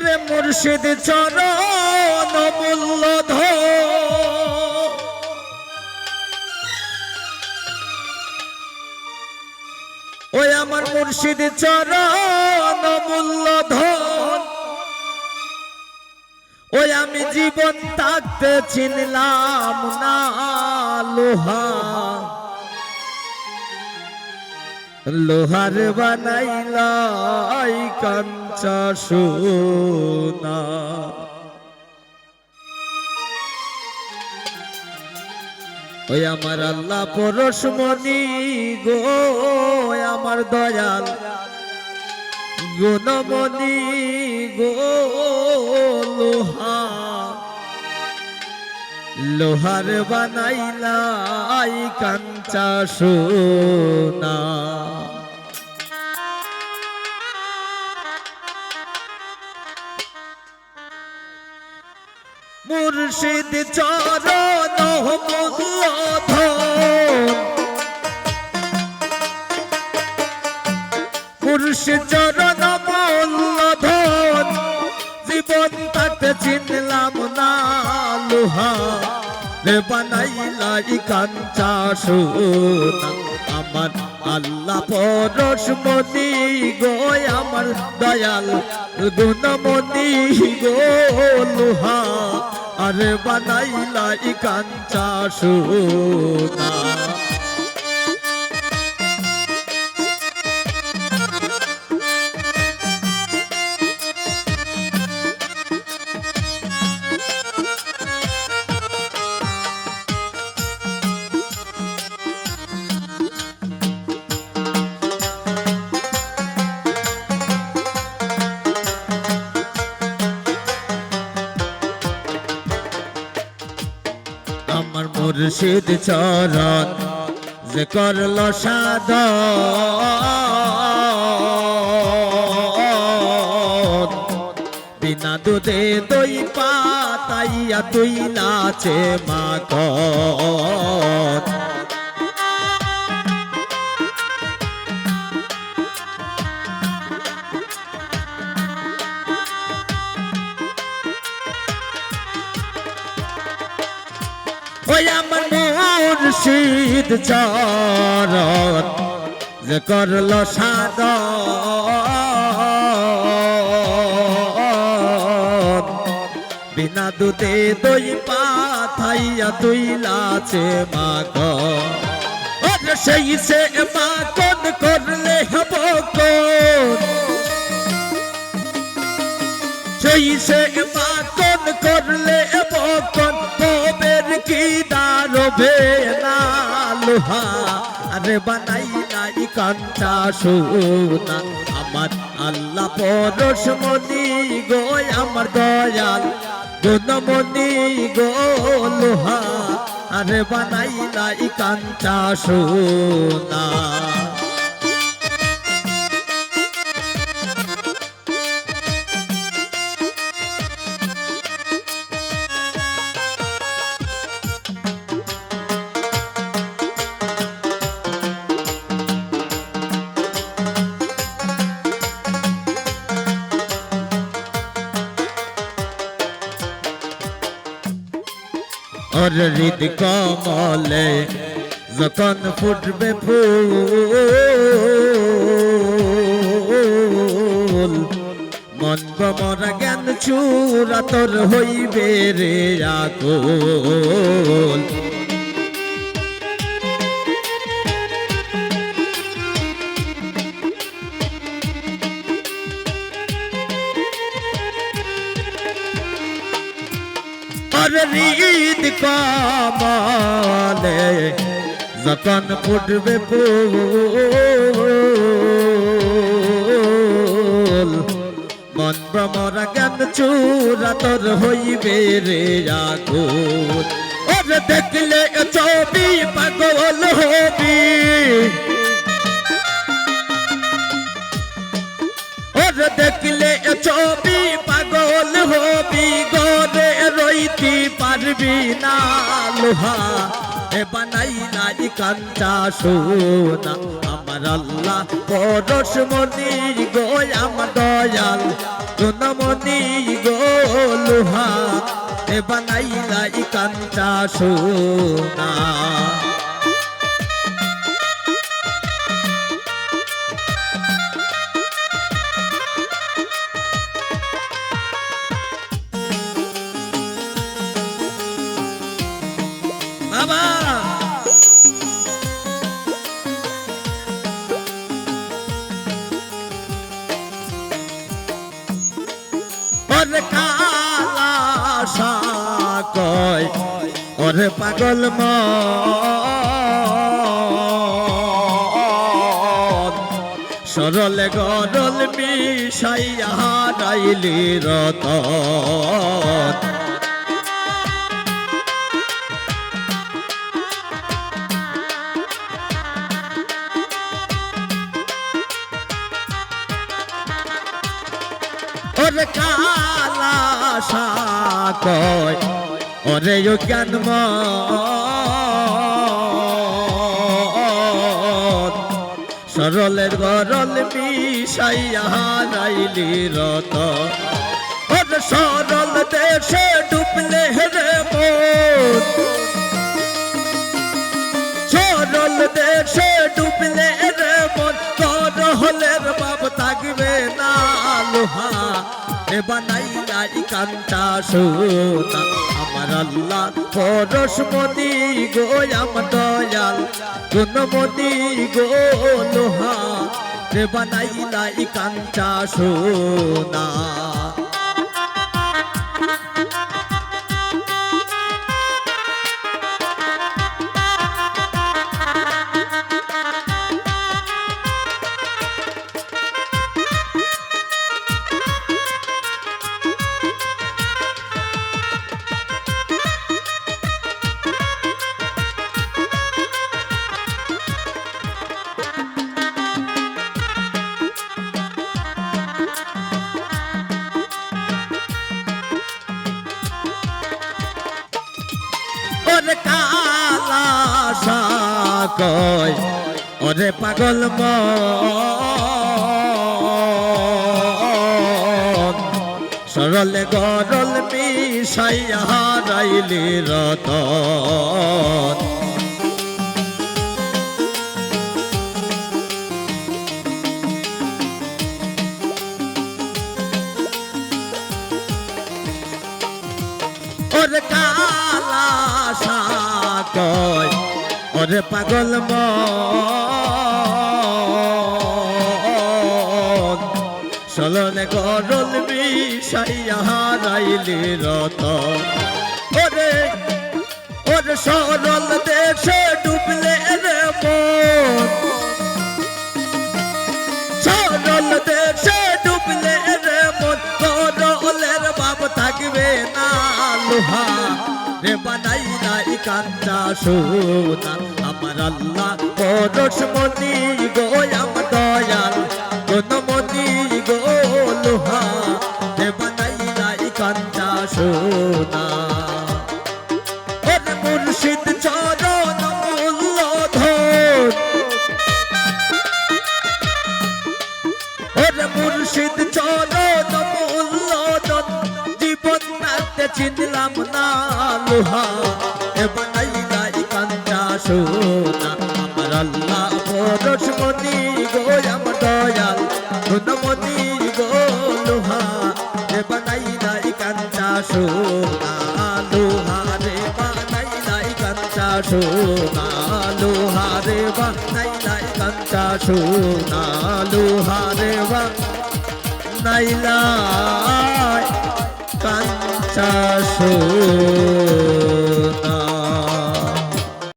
ওরে মুর্শিদ চরণ মূল্যধন ওই আমার মুর্শিদ চরণ মূল্যধন ওই আমি জীবন থাকতে চিনলাম না লোহা লোহার বানাইলাই কাঞ্চা সোনা ওই আমার আল্লাহ পরশমণি গো আমার দয়াল গুণমণি গো লোহা লোহার বানাইলাই কাঞ্চা সোনা মুর্শিদ চরণ মূল্যধন মুর্শিদ চরণ মূল্যধন জীবন তাতে চিনলাম না লোহা রে বানাইলাই কাঞ্চা সোনা আমার আল্লাহ পরশমণি গো আমার দয়াল গুণমণি গো লোহা আরে বানাইলাই কাঞ্চা সোনা আমার মুর্শিদ চরণ যে করল সাধন বিনা দুধে দই পাতাইয়া তুই নাচে মাখন ওই আমার মুর্শিদ চরণ যে করল সাধন বিনা দুধে দই পাতাইয়া তুই লাচে মাখন সেই সে মাখন করলে হব কোন সেই সে মাখন করলে হব কোন কি দারবে না লোহা আরে বানাইলাই কাঞ্চা সোনা আমার আল্লাহ পরশমণি গো আমার দয়াল গুণমণি গো লোহা আরে বানাইলাই কাঞ্চা সোনা और हृद कमले যখন ফুটবে ফুল মন মরা জ্ঞান চূড়া তোর হইবে রে আকুল और হৃদ কমলে যখন ফুটবে ফুল মন ভ্রমরা জ্ঞান চূড়া তোর হইবে রে আকুল ওর দেখলে ছবি পাগল হবি ওর দেখলে ছবি পাগল হবি গরে রইতে পারবি না লোহা এ বানাইলাই কাঞ্চা সোনা আমার আল্লাহ পরশমণি গো আমার দয়াল সোনামণি গো লোহা এ বানাইলাই কাঞ্চা সোনা বাবা ওরে কালা কয় ওরে পাগল মন সরলে গরল মিশাইয়া হারাইলি রতন ওরে কালা কয় ওরে জ্ঞান সরলের গরল মিশাইয়া হারাইলি রত ওরে সরল দেশে ডুবলে রে মন সরল দেশে ডুবলে রে মন তোর হলের বাপ থাকবে না লোহা এ বানাইলাই কাঞ্চা সোনা আমার আল্লাহ পরশমণি গো আমার দয়াল গুণমণি গো লোহা এ বানাইলাই কাঞ্চা সোনা ওরে কালা কয় ওরে পাগল মন সরলে গরল মিশাইয়া হারাইলি রতন ওরে কালা কয় ওরে পাগল মন সরলে গরল মিশাইয়া হারাইলি রতন ওরে ওরে সরল দেশে ডুবলে রে মন সরল দেশে ডুবলে রে মন সরলের বাপ থাকবে না লোহা রে বানাইলাই কাঞ্চা সোনা আমার আল্লাহ পরশমণি গো আমার দয়াল গুণমণি গো লোহা রে বানাইলাই কাঞ্চা সোনা ওরে মুর্শিদ চরণ মূল্যধন ওরে মুর্শিদ চরণ মূল্যধন জীবন নাতে চিনলাম না লোহা এ বানাইলাই কাঞ্চা সোনা আমার আল্লাহ পরশমণি গো আমার দয়াল গুণমণি গো লোহা এ বানাইলাই কাঞ্চা সোনা লোহা রে বানাইলাই কাঞ্চা সোনা লোহা রে বানাইলাই কাঞ্চা সোনা লোহা রে বানাইলাই কাঞ্চা সোনা